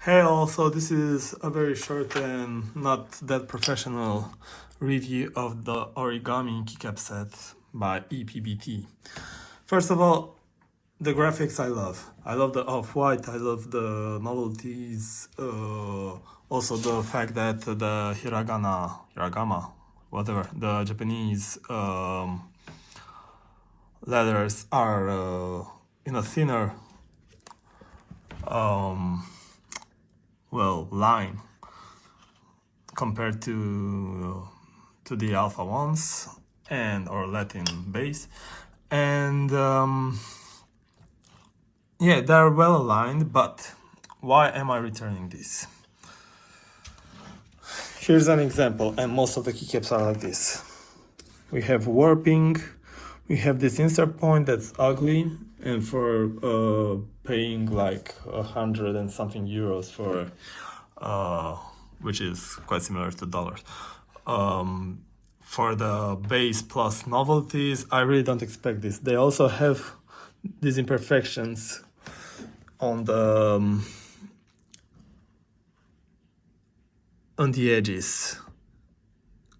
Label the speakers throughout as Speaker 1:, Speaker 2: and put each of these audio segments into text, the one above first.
Speaker 1: Hey all, so this is a very short and not that professional review of the Origami keycap set by ePBT. First of all, the graphics I love. I love the off-white, I love the novelties, also the fact that the hiragama, whatever, the Japanese letters are in a thinner line compared to the alpha ones and or Latin base, and yeah, they're well aligned. But why am I returning this? Here's an example, and most of the keycaps are like this. We have warping, we have this insert point that's ugly, and for paying like 100 and something euros for which is quite similar to dollars, for the base plus novelties, I really don't expect this. They also have these imperfections on the edges.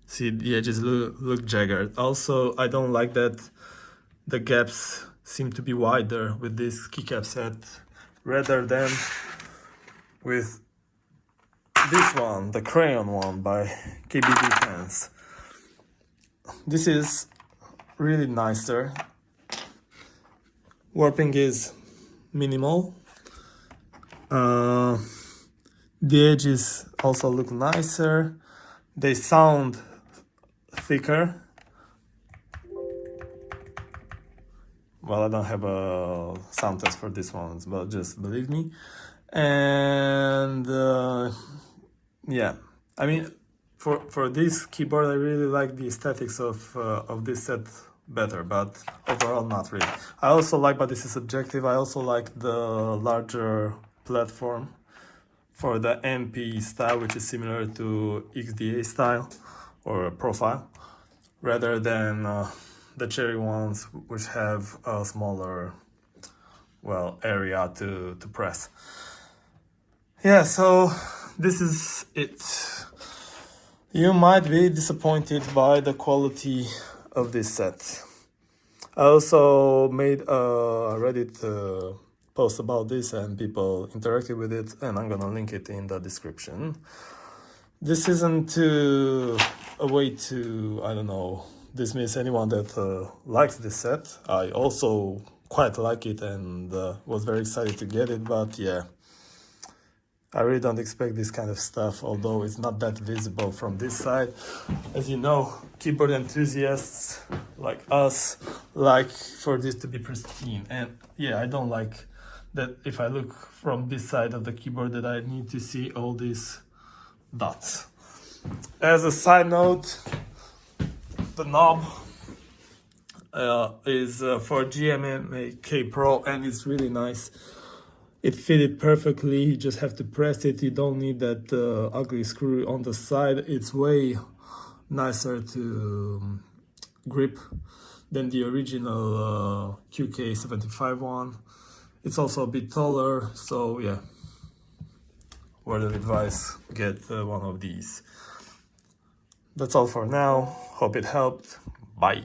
Speaker 1: See, the edges look jagged. Also, I don't like that the gaps seem to be wider with this keycap set rather than with this one, the crayon one by keycaps fans. This is really nicer. Warping is minimal. The edges also look nicer. They sound thicker. Well, I don't have a sound test for this one, but just believe me. And yeah, I mean, for this keyboard, I really like the aesthetics of this set better, but overall not really. I also like, but this is subjective, I also like the larger platform for the MP style, which is similar to XDA style or profile, rather than the cherry ones, which have a smaller, well, area to press. Yeah, so this is it. You might be disappointed by the quality of this set. I also made a Reddit post about this and people interacted with it, and I'm gonna link it in the description. This isn't a way to, I don't know, dismiss anyone that likes this set. I also quite like it and was very excited to get it, but yeah, I really don't expect this kind of stuff, although it's not that visible from this side. As you know, keyboard enthusiasts like us like for this to be pristine, and yeah, I don't like that if I look from this side of the keyboard that I need to see all these dots. As a side note, the knob is for GMMA Pro, and it's really nice. It fitted perfectly, you just have to press it, you don't need that ugly screw on the side. It's way nicer to grip than the original QK75 one. It's also a bit taller, so yeah, word of advice, get one of these. That's all for now, hope it helped, bye.